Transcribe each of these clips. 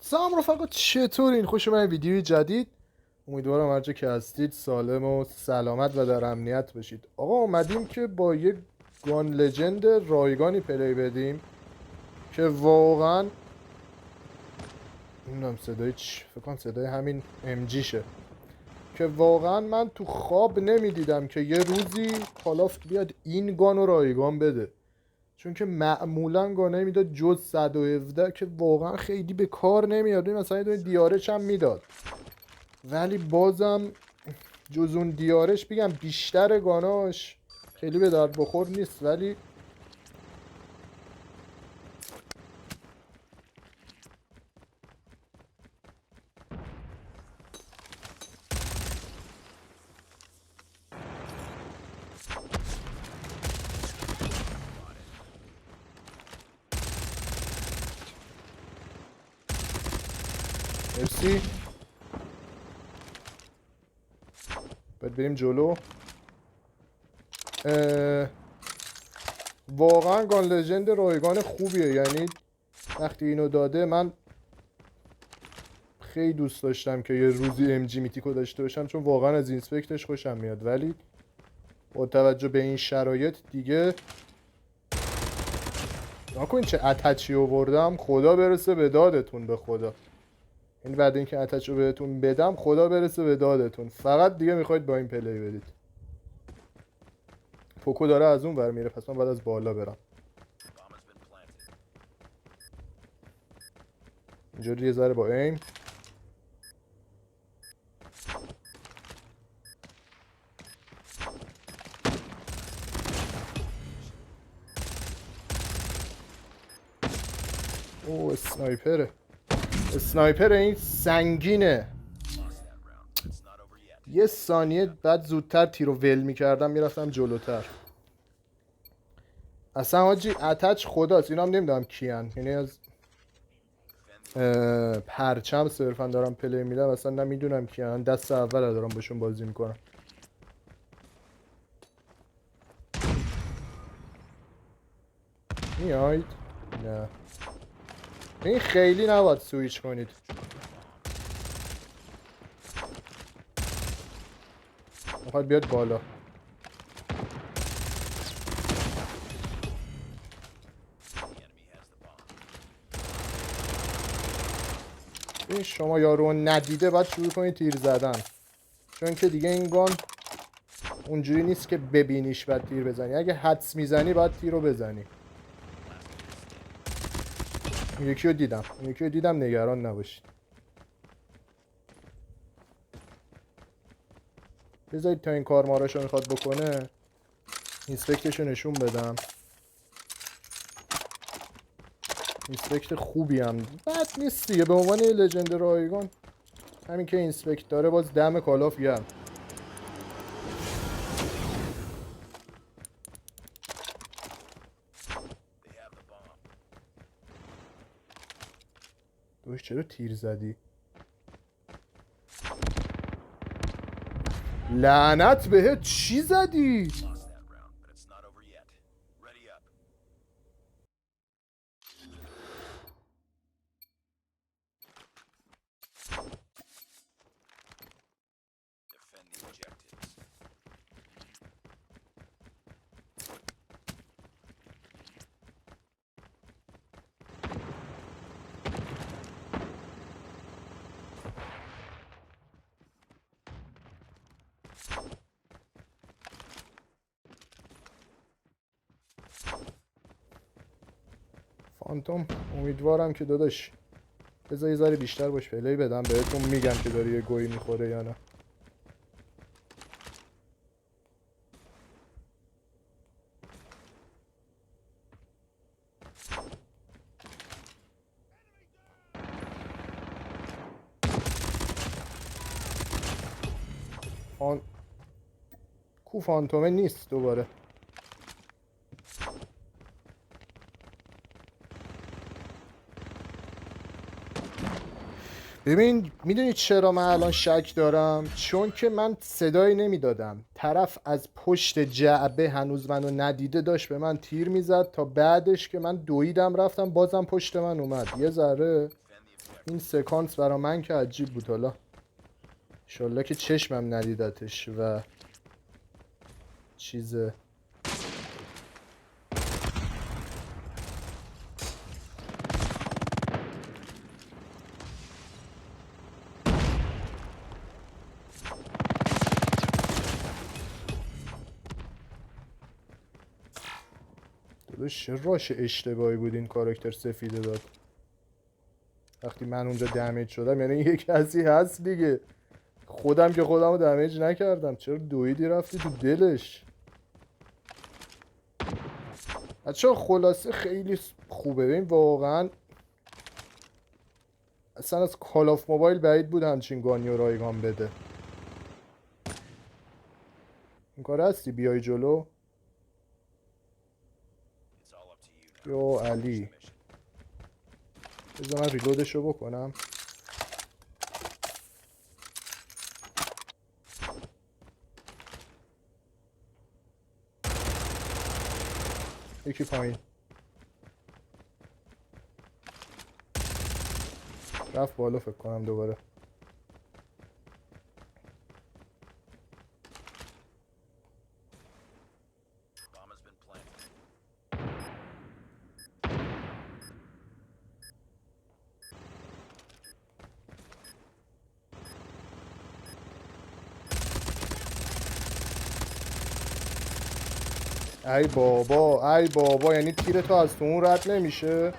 سلام رفقا، چطورین؟ خوش اومدین ویدیوی جدید. امیدوارم هر جا که هستید سالم و سلامت و در امنیت باشید. آقا اومدیم که با یه گان لجند رایگانی پلی بدیم که واقعا نمیدونم صدای چی، فکر کنم صدای همین MG شه، که واقعا من تو خواب نمیدیدم که یه روزی کالاف بیاد این گانو رایگان بده، چون که معمولا گانه میداد جز 117 که واقعا خیلی به کار نمیاد. مثلا یه دونه دیارش هم میداد، ولی بازم جز اون دیارش بگم بیشتر گاناش خیلی به درد بخور نیست. ولی مرسی، باید بریم جلو. واقعا گان لژند رایگان خوبیه، یعنی وقتی اینو داده من خیلی دوست داشتم که یه روزی MG میتیکو داشته باشم، چون واقعا از اینسپکتش خوشم میاد. ولی با توجه به این شرایط دیگه نکنین چه اتچی آوردم، خدا برسه به دادتون. به خدا این بعد اینکه اتچ رو بهتون بدم خدا برسه به دادتون، فقط دیگه میخواید با این پلی بدید. پوکو داره از اون ور میره، پس من باید از بالا برم. اینجوری یه ذره با ایم. او اسنایپره، اسنایپر این سنگینه. یه ثانیه بعد زودتر تیرو ول میکردم میرفتم جلوتر. اصلا حاجی اتچ خداست، اینا هم نمیدونم کیان، یعنی از پرچم صرفا دارم پلی میدم، اصلا نمیدونم کیان، دست اول دارم باشون بازی میکنم. میاید؟ نه این خیلی نباید سویچ کنید. میخواد بیاد بالا. این شما یارو ندیده باید شروع کنید تیر زدن، چون که دیگه این گان اونجوری نیست که ببینیش بعد تیر بزنی. اگه حدس میزنی باید تیر رو بزنی. اون یکی رو دیدم، نگران نباشید. بذارید تا این کار ماراشو میخواد بکنه اینسپکتشو نشون بدم. اینسپکت خوبی هم بد نیست دیگه، به عنوان یه لجند رایگان همین که اینسپکت داره باز دم کالاف گرم. دوش چرا تیر زدی؟ لعنت بهت، چی زدی؟ فانتوم امیدوارم که داداش بذار یه ذره بیشتر باش پلی بدم، بهتون میگم که داری یه گویی میخوره یا نه. کو فانتومه نیست دوباره. ببین میدونی چرا من الان شک دارم؟ چون که من صدایی نمیدادم، طرف از پشت جعبه هنوز منو ندیده داشت به من تیر میزد، تا بعدش که من دویدم رفتم بازم پشت من اومد. یه ذره این سکانس برا من که عجیب بود. حالا انشالله که چشمم ندیدتش و چیزه. چه راش اشتباهی بود این کاراکتر سفیده داد وقتی من اونجا دمیج شدم. یعنی یه کسی هست دیگه. خودم که خودم رو دمیج نکردم، چرا دویدی رفتی تو دلش؟ بچه خلاصه خیلی خوبه. ببین واقعا اصلا از کال آف موبایل بعید بود همچین گانی و رایگان بده. این کار هستی بیای جلو؟ یا علی بذار من ریلودشو بکنم. یکی پایین رفت بالا فکر کنم دوباره. ای بابا ای بابا، یعنی تیر تو از تو اون رد نمیشه.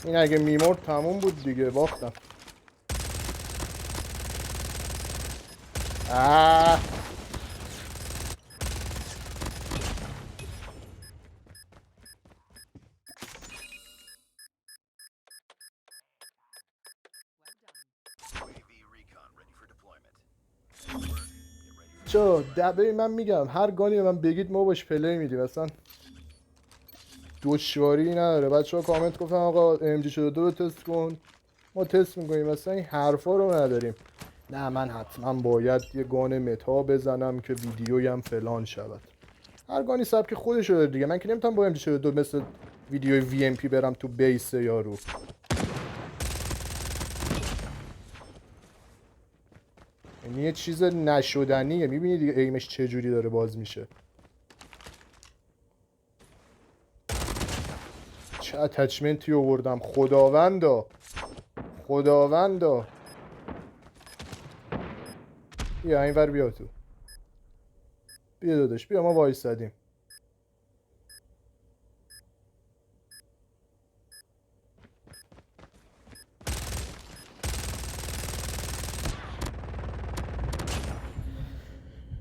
این اگه میمرد تموم بود دیگه، باختم. چه ببین من میگم هر گانی من بگید ما باش پلی میدیم، اصلا دشواری نداره. بچه ها کامنت گفتن آقا MG42 رو تست کن، ما تست میکنیم، اصلا این حرفا رو نداریم. نه من حتما باید یه گان متا بزنم که ویدیویم فلان شود. هر گانی سبک خودش رو داره دیگه. من که نمیتونم با MG42 مثل ویدیوی VMP برم تو بیس یارو. یعنی یه چیز نشدنیه. میبینی دیگه ایمش چجوری داره باز میشه. چه اتچمنتی آوردم خداوندا خداوندا. بیا اینور بیا تو. بیا داداش بیا، ما وایسادیم.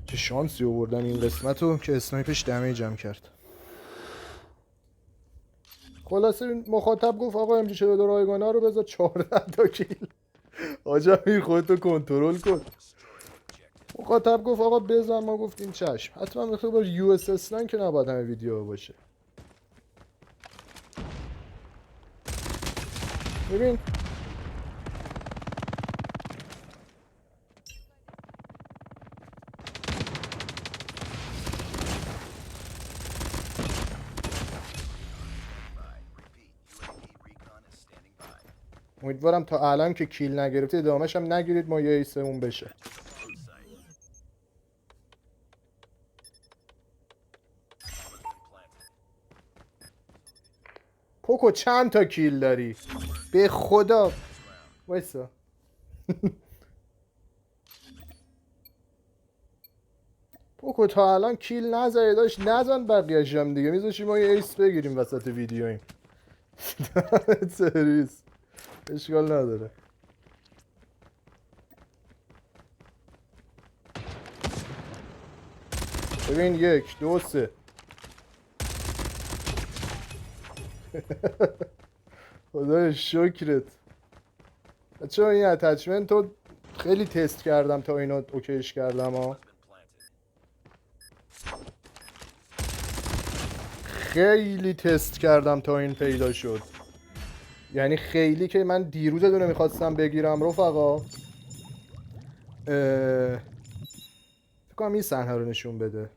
چه شانسی آوردن این قسمتو که اسنایپش دمیجم کرد. خلاصه مخاطب گفت آقا MG42 رایگانا رو بذار 14 تا کیل. آجا این خودتو کنترل کن. مخاطب گفت آقا بزن، ما گفتیم چشم. حتما بخواه با USS9 که نباید همه ویدیو باشه. ببین امیدوارم تا الان که کیل نگرفتید ادامهش هم نگیرید، ما یه ایسمون بشه. پوکو چند تا کیل داری؟ به خدا وایسا. پوکو تا الان کیل نزدی داشت، نزن بقیه‌اش هم دیگه، میذاشی ما یه ایس بگیریم وسط ویدیویم. سرویس اشکال نداره. ببین 1 2 3. خدای شکرت. بچه این اتچمنت رو خیلی تست کردم تا اینو اوکیش کردم ها. خیلی تست کردم تا این پیدا شد. یعنی خیلی که من دیروز دونه میخواستم بگیرم رفقا. فکر کنم این صحنه رو نشون بده.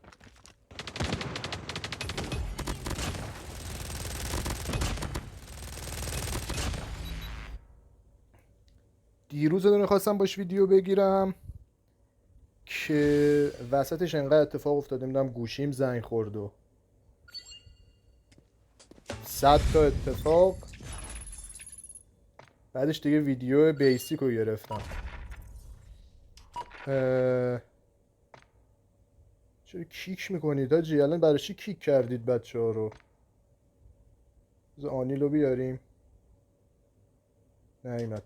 دیروز دونه خواستم باش ویدیو بگیرم که وسطش انقدر اتفاق افتاده، میدونم گوشیم زنگ خورد و 100 تا اتفاق. بعدش دیگه ویدیو بیسیک رو گرفتم. چرا کیک میکنید آجی؟ الان برای چی کیک کردید بچه ها رو؟ بذار آنیل رو بیاریم. نیمت.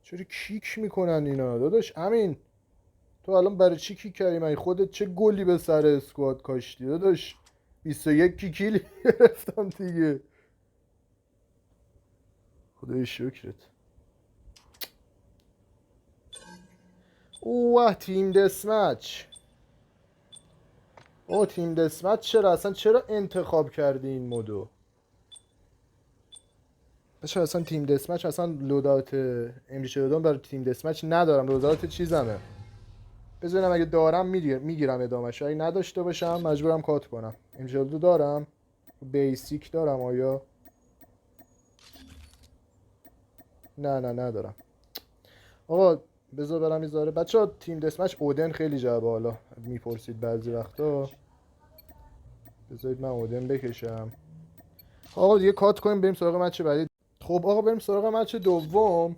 چرا کیک میکنن اینا داداش؟ امین تو الان برای چی کیک کردی؟ من خودت چه گلی به سر اسکواد کاشتی داداش؟ 21 کیل گرفتم دیگه. خدای شکرت. اوه تیم دسمچ. او تیم دسمچ چرا انتخاب کردی این مودو؟ بچه اصلا تیم دسمچ اصلا لودات ام جی برای تیم دسمچ ندارم. لودات چیزمه. بذارم اگه دارم میگیرم ادامهش. اگه نداشته باشم مجبورم کات کنم. ام جی دارم. بیسیک دارم آیا؟ نه ندارم. آقا بذار برم میذاره. بچه تیم دسمچ اودن خیلی جواب حالا میپرسید بعضی وقتا. بذارید من اودن بکشم. آقا دیگه کات کنیم بریم سراغ مچ بعدی. خب آقا بریم سراغ مچ دوم.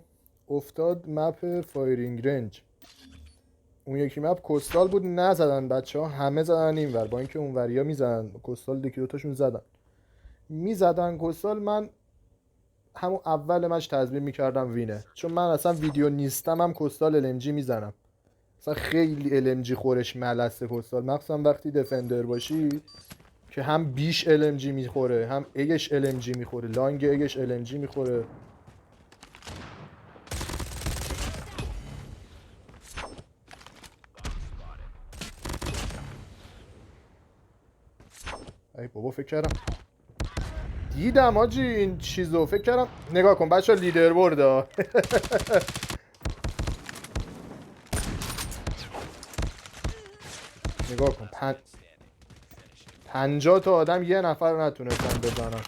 افتاد مپ فایرینگ رنج. اون یکی مپ کوستال بود نزدن بچه ها. همه زدن این ور با اینکه اون وریا میزدن کوستال. دیگه دوتاشون میزدن کوستال. من همون اول مچ تضمین میکردم وینه، چون من اصلا ویدیو نیستم هم کوستال LMG میزنم. اصلا خیلی LMG خورش ملسه کوستال، مخصوصا وقتی دفندر باشی که هم بیش LMG میخوره هم ایگش LMG میخوره. لانگ ایگش LMG میخوره. ای بابا فکر کردم دیدم آجی این چیزو. فکر کردم نگاه کن بچه لیدر برده. نگاه کن 50 تا آدم یه نفر نتونستن بزنن.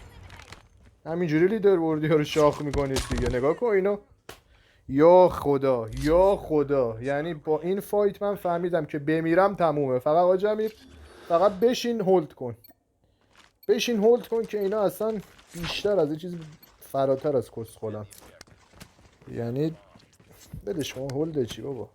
همینجوری لیدر بردی رو شاخ میکنید دیگه. نگاه کن اینو. یا خدا یا خدا. یعنی با این فایت من فهمیدم که بمیرم تمومه. فقط آقا امیر فقط بشین هولد کن. بشین هولد کن که اینا اصلا بیشتر از این چیز فراتر از کس خودم. یعنی بدش کن. هولد چی بابا؟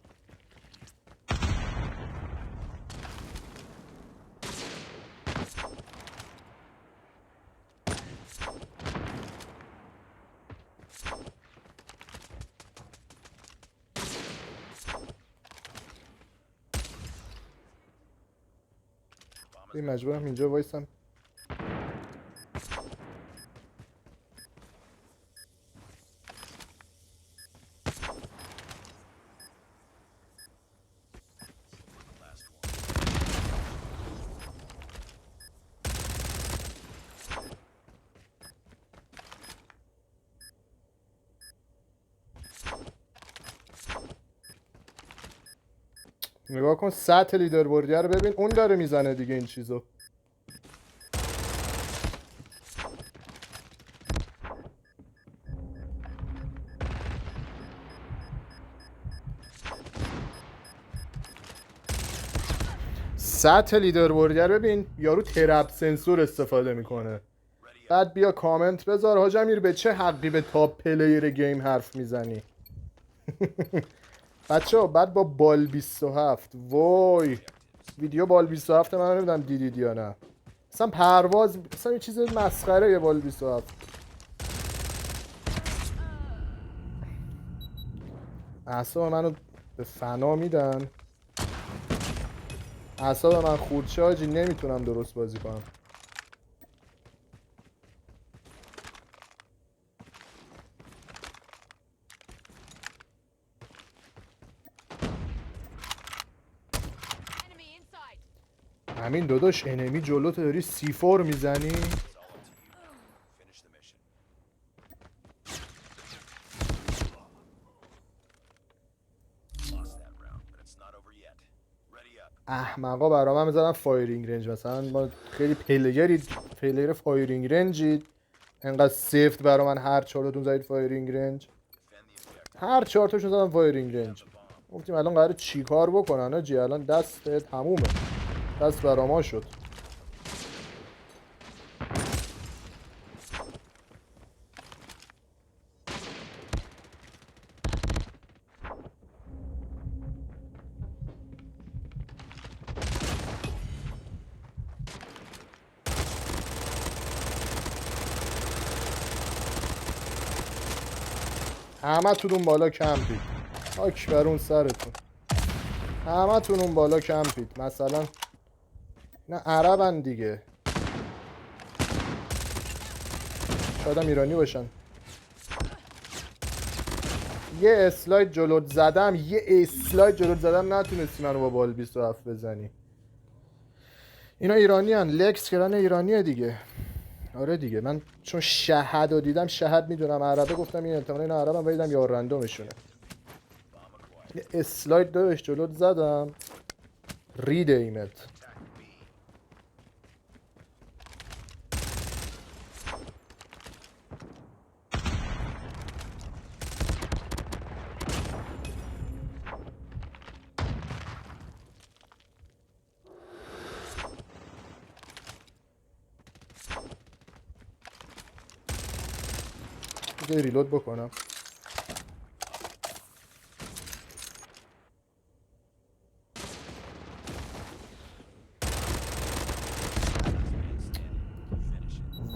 این مجبورم اینجا وایسم. نگاه کن سطح لیدر بردی رو ببین. اون داره میزنه دیگه این چیزو. سطح لیدر بردی رو ببین. یارو ترپ سنسور استفاده میکنه. بعد بیا کامنت بذار حاج امیر به چه حقی به تاپ پلیر گیم حرف میزنی؟ بچه ها بعد با بال 27 وای ویدیو بال 27 من نمیدونم دیدید یا نه. اصلا پرواز اصلا یه چیز مسخره. یه بال 27 اعصاب منو به فنا میدن. اعصاب من خورد شه حاجی نمیتونم درست بازی کنم. همین داداش انمی جلو تو داری C4 میزنی. احمقا برا من میزدن فایرینگ رنج. مثلا ما خیلی پلیر فایرینگ رنجید، انقدر سفت برا من هر 4 تاتون زدید فایرینگ رنج، هر 4 تاشون زدن فایرینگ رنج. گفتیم الان قراره چیکار بکنن آجی؟ الان دست تمومه، دست برا ما شد. همه تون اون بالا کمپید، خاک بر اون سرتون. همه تون اون بالا کمپید. مثلا نه عربن دیگه، شاید هم ایرانی باشن. یه اسلاید جلوت زدم نتونستی منو با بال 27 بزنی. اینا ایرانی هن. لکس کران ایرانیه دیگه. آره دیگه، من چون شهد رو دیدم، شهد میدونم عربه، گفتم این احتمال اینا عربم و دیدم یار رندومشونه. یه اسلاید داشت جلوت زدم، رید ایمت. بذار ریلود بکنم.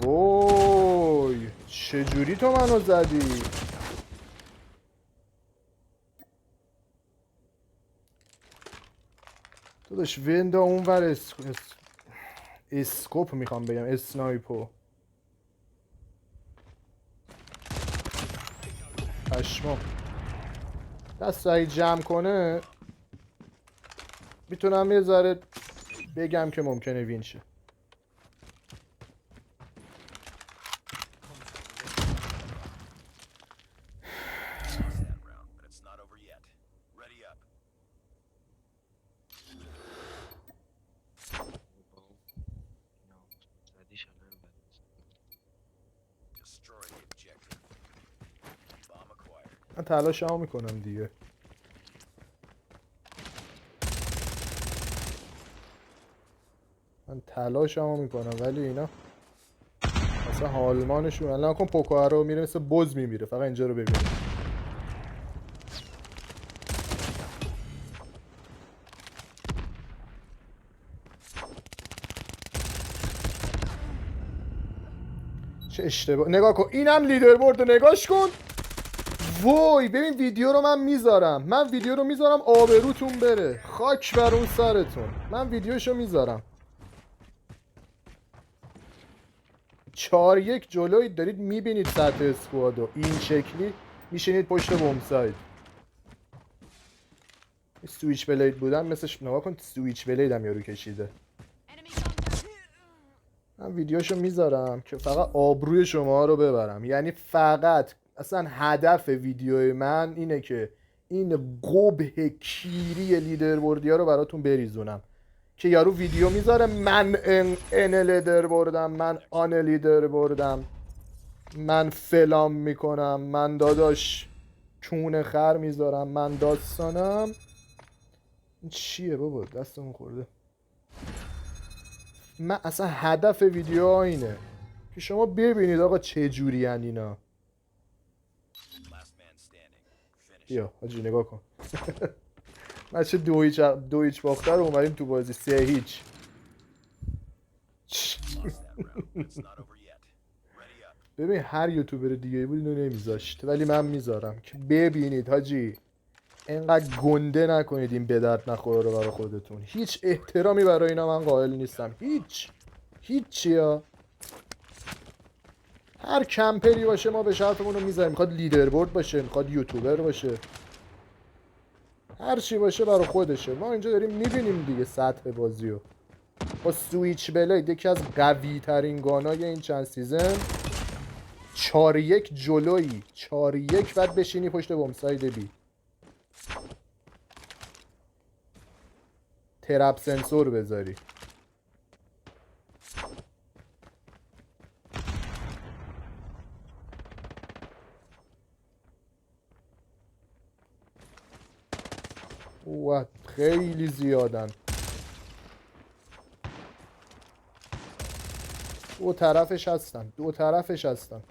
وای چجوری تو منو زدی؟ تو داشت وندا اونور اسکوپ میخوام بگم، اسنایپو. پشمام دست سعی جمع کنه میتونم یه ذره بگم که ممکنه وین شه. من تلاش ها میکنم دیگه. من تلاش ها میکنم ولی اینا مثلا حالمانشون الان کن پوکو رو میره مثل بز میمیره. فقط اینجا رو ببینید. چه اشتباه. نگاه کن اینم لیدر بورد رو نگاش کن. وای ببین ویدیو رو من میذارم، آبروتون بره، خاک بر اون سرتون. من ویدیوشو میذارم. 4-1 جلوی دارید میبینید سطح اسکوادو. این شکلی میشینید پشت بومساید. سویچ بلید بودن مثلش. نگاه کن سویچ بلید هم یارو کشیده. من ویدیوشو میذارم که فقط آبروی شما رو ببرم. یعنی فقط اصلا هدف ویدیوی من اینه که این قبح کیری لیدربوردی ها رو براتون بریزونم که یارو ویدیو میذاره من ان لیدر بردم، من آن لیدر بردم، من فلان میکنم، من داداش چون خر میذارم، من داستانم. این چیه بابا؟ دستمون خورده. من اصلا هدف ویدیو اینه که شما ببینید آقا چه جوری ان اینا. بیا حاجی نگاه کن. بچه 2-0 باخته رو اومدیم تو بازی 3-0. ببین هر یوتیوبر دیگه بود اینو نمیذاشت ولی من میذارم که ببینید حاجی. اینقدر گنده نکنید این به درد نخوره رو برای خودتون. هیچ احترامی برای اینا من قائل نیستم. هیچی ها. هر کمپری باشه ما به شرطمون رو میذاریم. میخواد لیدربورد باشه، میخواد یوتیوبر باشه، هر چی باشه برای خودشه. ما اینجا داریم میبینیم دیگه سطح بازی رو. با سویچ بلید یکی از قوی ترین گانای این چند سیزن، 4-1 جلویی، 4-1 بعد بشینی پشت بومساید بی. ترپ سنسور بذاری. اوه خیلی زیادن. دو طرفش هستن، دو طرفش هستن.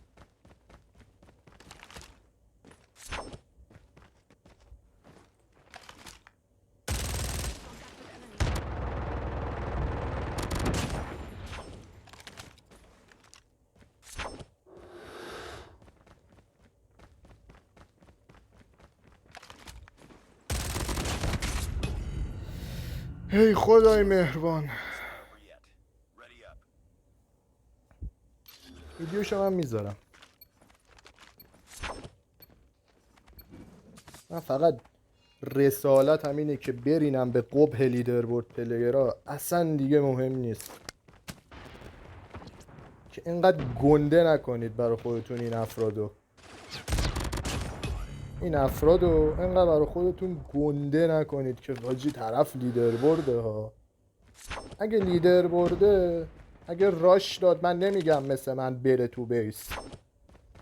ای خدای مهربان. ویدیوشو من میذارم. من فقط رسالت همینه که برینم به قبح لیدربورد پلیرها. اصلا دیگه مهم نیست که اینقدر گنده نکنید برای خودتون. این افرادو اینقدر برای خودتون گنده نکنید که واجی طرف لیدربورده ها. اگه لیدربورده، اگه راش داد، من نمیگم مثل من بره تو بیس،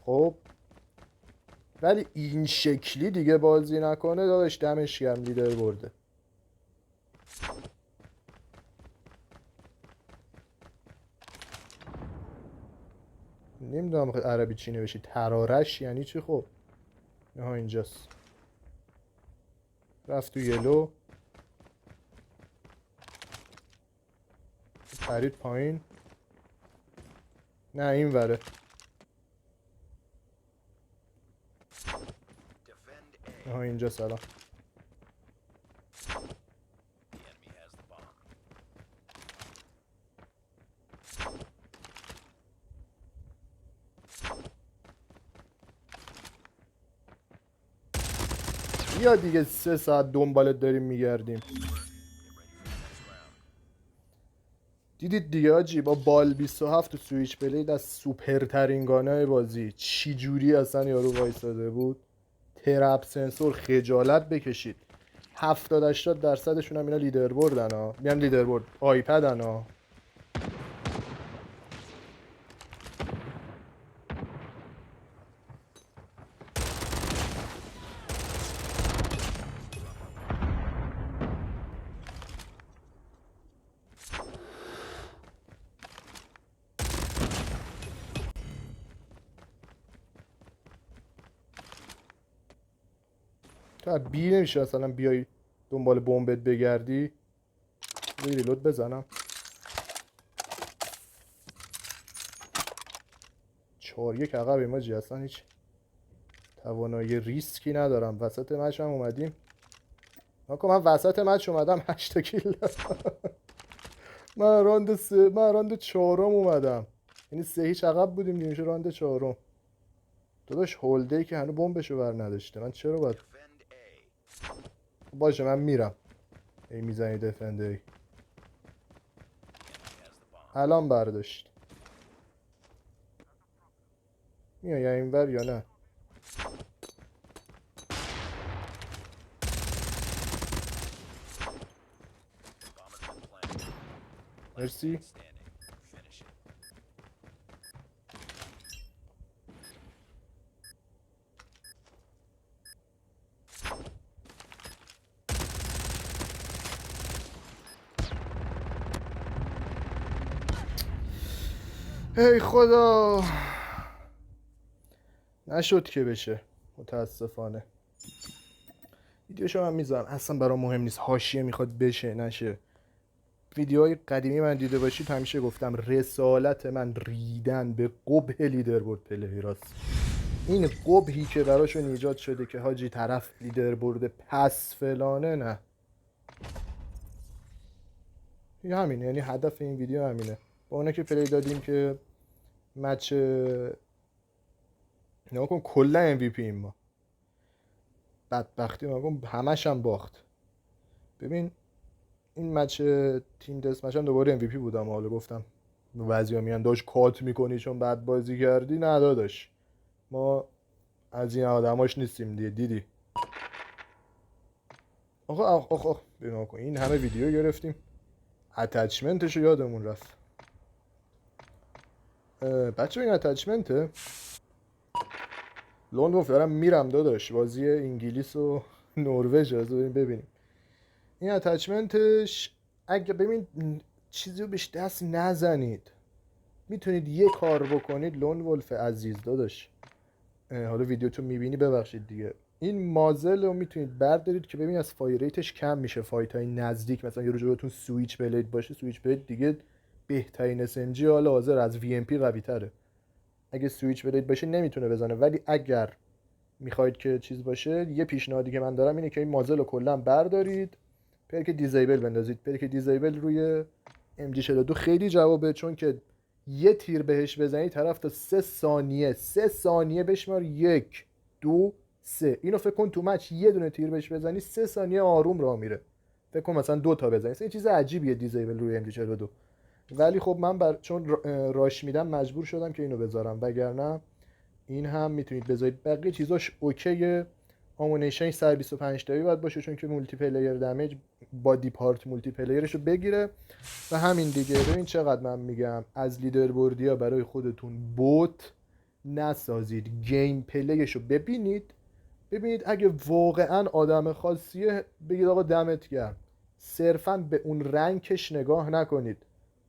خب، ولی این شکلی دیگه بازی نکنه داداش دمش گرم لیدربورده. نمیدونم عربی چی نوشی، ترارش یعنی چی؟ خب نه اینجاست. رفت تو یلو، پرید پایین. نه این وره. نه اینجا. سلام. یا دیگه 3 ساعت دنبالت داریم میگردیم. دیدید دیگه آجی، با بال 27 تو سویچ بلید از سوپر ترین گانای بازی چی جوری اصلا یارو وایساده بود. ترپ سنسور خجالت بکشید. 70-80% هم اینا لیدربوردن ها. میگم لیدربورد آیپدن ها. تو بی نمیشه اصلا بیای دنبال بمبت بگردی. ریلود بزنم. 4-1 عقبیم ماجی، اصلا هیچ توانایی ریسکی ندارم. وسط مچ هم اومدیم. نکن من وسط مچ اومدم 8 کیل من راند 4 اومدم. یعنی 3-0 عقب بودیم، میشه راند 4. داداش هولدی که هنو بمبشو بر نداشته. من چرا باید باشه من میرم. ای میزنی دفنده. الان برداشت. میای اینور یا نه؟ مرسی. ای خدا، نشد که بشه متاسفانه. ویدیوشو من میذارم، اصلا برام مهم نیست حاشیه میخواد بشه نشه. ویدیوهای قدیمی من دیده باشید همیشه گفتم رسالت من ریدن به قبح لیدربورد پلیراست. این قبحی که براشون ایجاد شده که حاجی طرف لیدربورد پس فلانه، نه این همینه. یعنی هدف این ویدیو همینه. با اونا که پلی دادیم که مچ نکن کلا MVP این ما بدبختی نکن همش هم باخت. ببین این مچ تیم دست مچ هم دوباره MVP بودم. حالا گفتم بعضیا میان داش کات میکنی چون بد بازی کردی. نه داداش، ما از این آدماش نیستیم دیگه. دیدی آقا بنا کن، این همه ویدیو گرفتیم اتچمنتشو یادمون رفت. بچه این اتچمنته لون وولف دارم میرم داداش، بازی انگلیس و نروژ از ببینیم این اتچمنتش. اگه ببین چیزی رو بهش دست نزنید، میتونید یه کار بکنید لون وولف عزیز داداش. حالا ویدیو تو میبینی ببخشید دیگه. این مازل رو میتونید بردارید که ببین از فایر ریتش کم میشه فایت های نزدیک، مثلا یه رو جلوتون سویچ بلید باشه، سویچ بلید دیگه بهترین اسنجی حالا حاضر از وی ام پی قوی تره. اگه سویچ بلید باشه نمیتونه بزنه، ولی اگر میخواید که چیز باشه، یه پیشنهادی که من دارم اینه که این مازل رو کلا بردارید، پرک دیزیبل بندازید. پرک دیزیبل روی ام جی 42 خیلی جوابه، چون که یه تیر بهش بزنی طرف تا 3 ثانیه بشمار، 1 2 3. اینو فکر کن تو مچ یه دونه تیر بهش بزنی 3 ثانیه آروم راه میره. فکر کن مثلا 2 تا بزنی، این چیز عجیبیه دیزیبل روی ام جی 42. ولی خب من چون راش میدم مجبور شدم که اینو بذارم، وگرنه این هم میتونید بذارید. بقیه چیزاش اوکیه. آمونیشن 125 تایی باید باشه، چون که مولتی پلیر دمیج بادی پارت مولتی پلیرشو بگیره. و همین دیگه. ببین چقدر من میگم از لیدربوردیا برای خودتون بوت نسازید، گیم پلیشو ببینید اگه واقعا آدم خاصیه بگید آقا دمت گرم، صرفا به اون رنکش نگاه نکنید،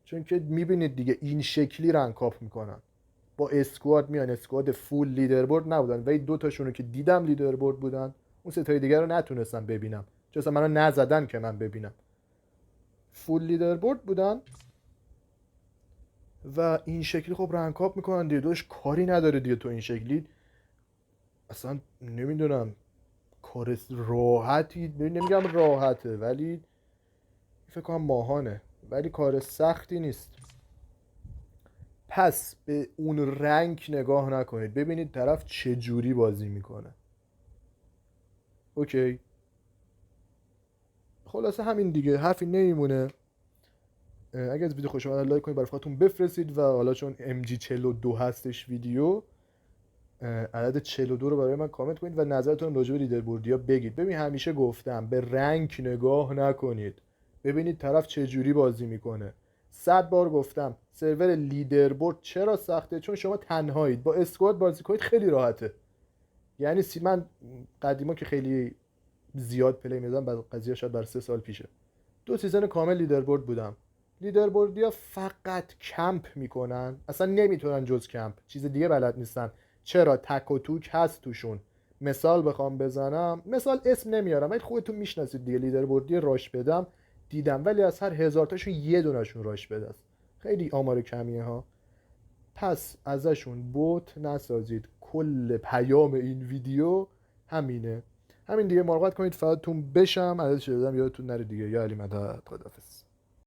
چون که میبینید دیگه این شکلی رنک آپ میکنن. با اسکواد میان، اسکواد فول لیدربورد نبودن، ولی دو تاشونو که دیدم لیدربورد بودن، اون سه تای دیگه رو نتونستم ببینم، چون اصلا منو نزدن که من ببینم. فول لیدربورد بودن و این شکلی خب رنک آپ میکنن دیگه. دوش کاری نداره دیگه تو این شکلی، اصلا نمیدونم کار راحتی، نمیگم راحته ولی فکر کنم ماهانه، ولی کار سختی نیست. پس به اون رنگ نگاه نکنید، ببینید طرف چه جوری بازی میکنه. اوکی، خلاصه همین دیگه، حرفی نمیمونه. اگه از ویدیو خوش اومد لایک کنید، برای خودتون بفرستید. و حالا چون MG42 هستش ویدیو، عدد 42 رو برای من کامنت کنید و نظرتون راجع به لیدربوردیا بگید. ببین همیشه گفتم به رنگ نگاه نکنید، ببینید طرف چه جوری بازی میکنه. 100 بار گفتم سرور لیدربورد چرا سخته؟ چون شما تنهایید، با اسکواد بازی کنید خیلی راحته. یعنی من قدیما که خیلی زیاد پلی می‌دادم، بعد قضیه شاید بر 3 سال پیشه، 2 سیزن کامل لیدربورد بودم. لیدربوردیا فقط کمپ میکنن، اصلا نمیتونن جز کمپ، چیز دیگه بلد نیستن. چرا؟ تک و توک هست توشون. مثال بخوام بزنم، مثال اسم نمیارم ولی خودتون میشناسید دیگه، لیدربوردی راش بدم دیدم، ولی از هر 1000 تاشون یه دونهشون راش بده است. خیلی آمار کمیه ها. پس ازشون بوت نسازید. کل پیام این ویدیو همینه. همین دیگه، مراقبت کنید فقطتون بشم. عدد شده دادم یادتون نره دیگه. یا علی مدد، خداحافظ.